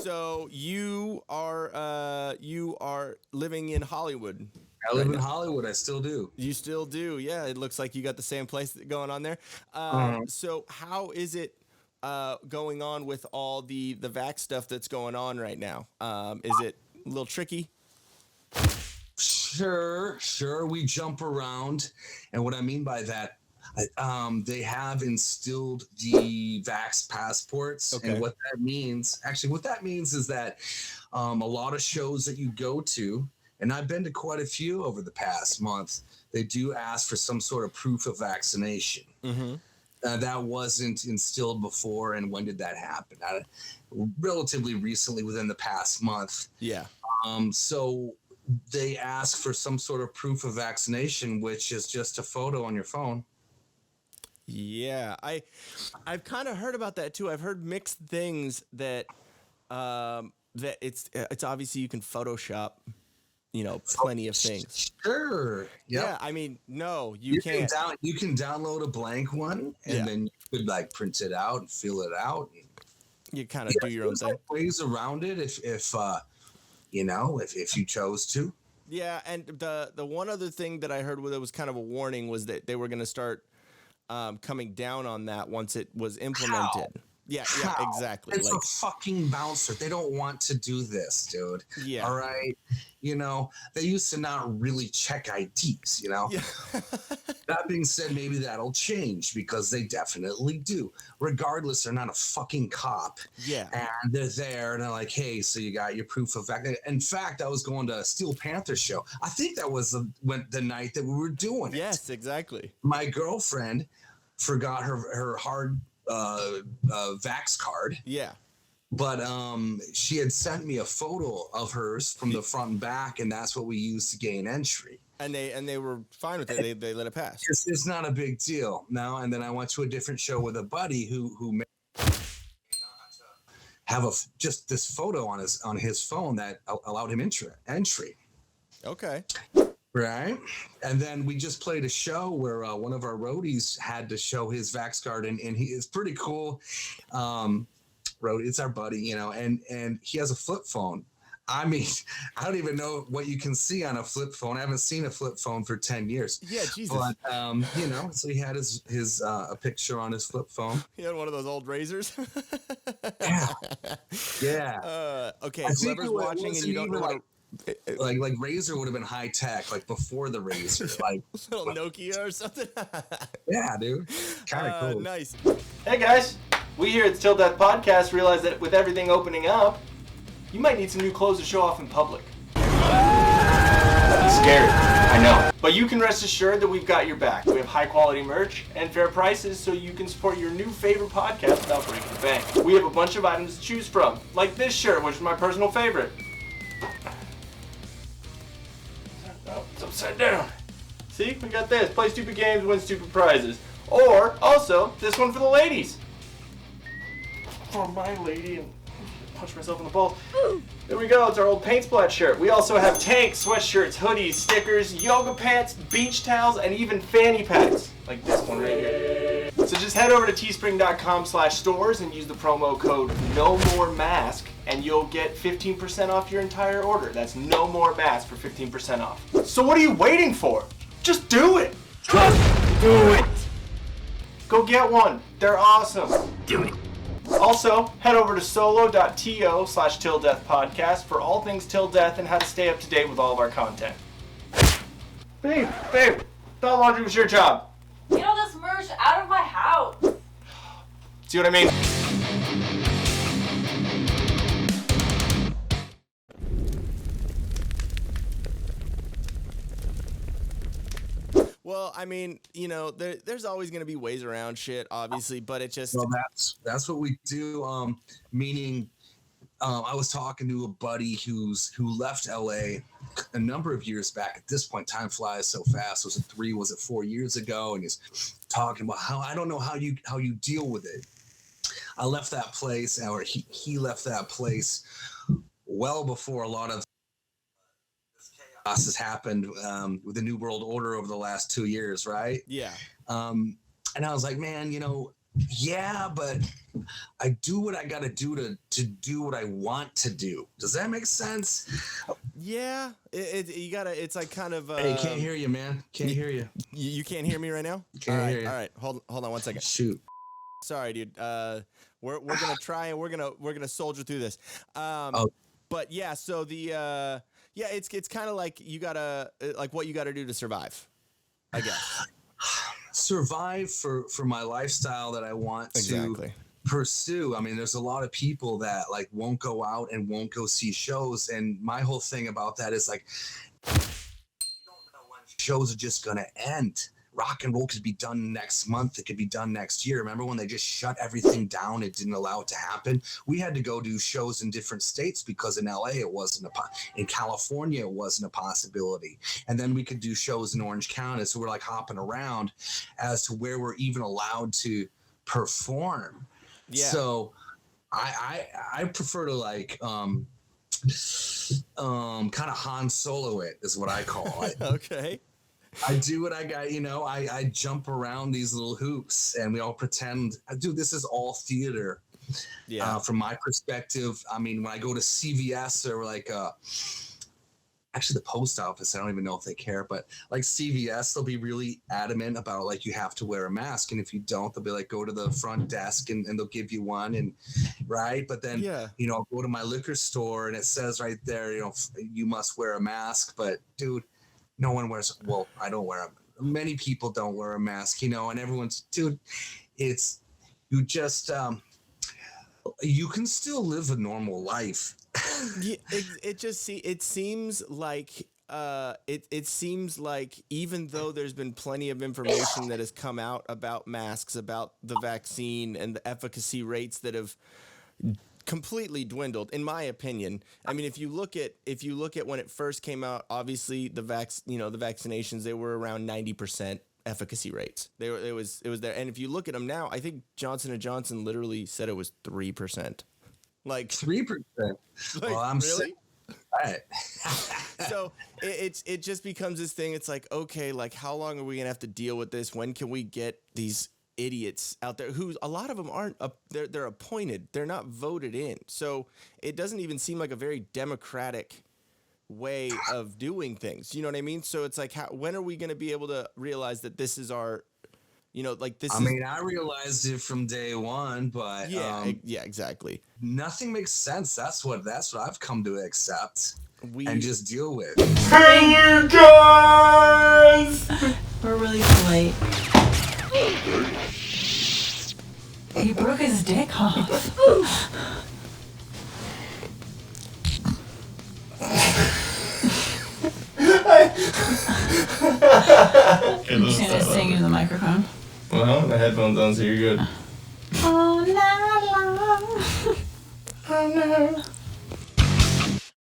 So you are living in Hollywood. I live in Hollywood. I still do. You still do, yeah. It looks like you got the same place going on there. So how is it going on with all the vax stuff that's going on right now? Is it a little tricky? Sure. We jump around, and what I mean by that, they have instilled the vax passports, and what that means is that a lot of shows that you go to. And I've been to quite a few over the past month. They do ask for some sort of proof of vaccination. That wasn't instilled before. And when did that happen? Relatively recently, within the past month. Yeah. So they ask for some sort of proof of vaccination, which is just a photo on your phone. Yeah, I've kind of heard about that too. I've heard mixed things that that it's obviously you can Photoshop, plenty of things. Sure. Yep. Yeah. I mean, no, you can't. You can download a blank one, and then you could print it out and fill it out. You kind of do your own thing. Ways around it, if you chose to. Yeah, and the one other thing that I heard that was kind of a warning was that they were going to start coming down on that once it was implemented. How? Yeah, exactly. It's a fucking bouncer. They don't want to do this, dude. Yeah. All right. They used to not really check IDs, Yeah. That being said, maybe that'll change because they definitely do. Regardless, they're not a fucking cop. Yeah. And they're there and they're like, hey, so you got your proof of vaccination. In fact, I was going to a Steel Panther show. I think that was the night that we were doing it. Yes, exactly. My girlfriend forgot her hard vax card. Yeah. But she had sent me a photo of hers from the front and back, and that's what we used to gain entry. And they were fine with it. They let it pass. It's not a big deal. No, and then I went to a different show with a buddy who have just this photo on his phone that allowed him entry. Okay. Right. And then we just played a show where one of our roadies had to show his vax card, and he is pretty cool. Roadie, it's our buddy, and he has a flip phone. I mean, I don't even know what you can see on a flip phone. I haven't seen a flip phone for 10 years. Yeah, Jesus. But, so he had his a picture on his flip phone. He had one of those old razors. Yeah. Okay, whoever's watching and you don't know what like Razor would have been high tech, before the Razor, little Nokia or something. Yeah, dude, kind of cool. Nice. Hey guys, we here at Still Death Podcast realize that with everything opening up, you might need some new clothes to show off in public. It's scary, I know. But you can rest assured that we've got your back. We have high quality merch and fair prices so you can support your new favorite podcast without breaking the bank. We have a bunch of items to choose from, like this shirt, which is my personal favorite. Oh, it's upside down. See, we got this. Play stupid games, win stupid prizes. Or, also, this one for the ladies. For my lady, and punch myself in the balls. There we go, it's our old paint splat shirt. We also have tanks, sweatshirts, hoodies, stickers, yoga pants, beach towels, and even fanny packs. Like this one right here. So just head over to teespring.com/stores and use the promo code NOMOREMASK and you'll get 15% off your entire order. That's No More Mask for 15% off. So what are you waiting for? Just do it! Just do it! Go get one. They're awesome. Do it. Also, head over to solo.to/tildeathpodcast for all things Till Death and how to stay up to date with all of our content. Babe, thought laundry was your job. Get all this merch out of my house. See what I mean? Well, I mean, there's always going to be ways around shit, obviously, but it just... Well, that's what we do, meaning I was talking to a buddy who left LA a number of years back. At this point, time flies so fast. Was it 4 years ago? And he's talking about how, I don't know how you deal with it. I left that place, or he left that place well before a lot of has happened with the New World Order over the last 2 years, right? Yeah. And I was like, man, yeah, but I do what I got to do to do what I want to do. Does that make sense? Yeah, you gotta. It's like kind of. Hey, can't hear you, man. Can't hear you. You can't hear me right now. Can't hear you. All right. Hold on 1 second. Shoot. Sorry, dude. We're gonna try and we're gonna soldier through this. But yeah, so the it's kind of like you gotta like what you gotta do to survive, I guess. Survive for my lifestyle that I want to pursue. I mean, there's a lot of people that like won't go out and won't go see shows, and my whole thing about that is like, you don't know when shows are just gonna end. Rock and roll could be done next month. It could be done next year. Remember when they just shut everything down? It didn't allow it to happen. We had to go do shows in different states because in LA it wasn't in California it wasn't a possibility. And then we could do shows in Orange County. So we're like hopping around as to where we're even allowed to perform. Yeah. So I prefer to like kind of Han Solo it is what I call it. Okay. I do what I got, I jump around these little hoops and we all pretend, dude, this is all theater. Yeah. From my perspective, I mean, when I go to CVS or like, actually the post office, I don't even know if they care, but like CVS, they'll be really adamant about like, you have to wear a mask. And if you don't, they'll be like, go to the front desk and they'll give you one. And right. But then, I'll go to my liquor store and it says right there, you must wear a mask, but dude, no one wears, well, I don't wear many people don't wear a mask, and everyone's, dude, it's, you just, you can still live a normal life. Yeah, it seems like, it seems like even though there's been plenty of information that has come out about masks, about the vaccine and the efficacy rates that have completely dwindled, in my opinion. I mean, if you look at when it first came out, obviously the vaccinations, they were around 90% efficacy rates. It was there. And if you look at them now, I think Johnson & Johnson literally said it was 3%. Like 3%. Like, well, I'm really? Right. So it just becomes this thing. It's like, okay, like how long are we gonna have to deal with this? When can we get these idiots out there who a lot of them aren't they're appointed, they're not voted in, so it doesn't even seem like a very democratic way of doing things, you know what I mean? So it's like, when are we going to be able to realize that this is our, I mean, I realized it from day one, but yeah, exactly, nothing makes sense. That's what I've come to accept and just deal with. Hey you guys, we're really late. He broke his dick off. You're gonna sing into the microphone. Well, the headphones on, so you're good. All night long.